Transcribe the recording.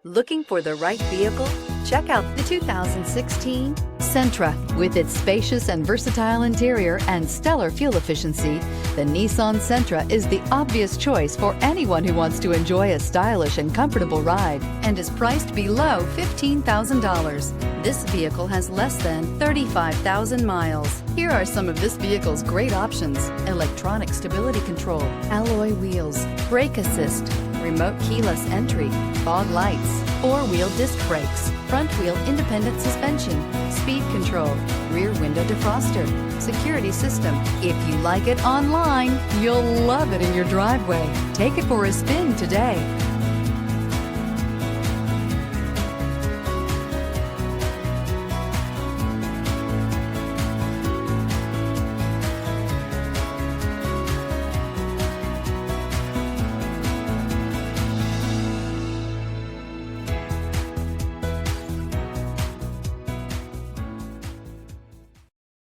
Looking for the right vehicle? Check out the 2016 Sentra. With its spacious and versatile interior and stellar fuel efficiency, the Nissan Sentra is the obvious choice for anyone who wants to enjoy a stylish and comfortable ride and is priced below $15,000. This vehicle has less than 35,000 miles. Here are some of this vehicle's great options: electronic stability control, alloy wheels, brake assist, remote keyless entry, fog lights, four-wheel disc brakes, front wheel independent suspension, speed control, rear window defroster, security system. If you like it online, you'll love it in your driveway. Take it for a spin today.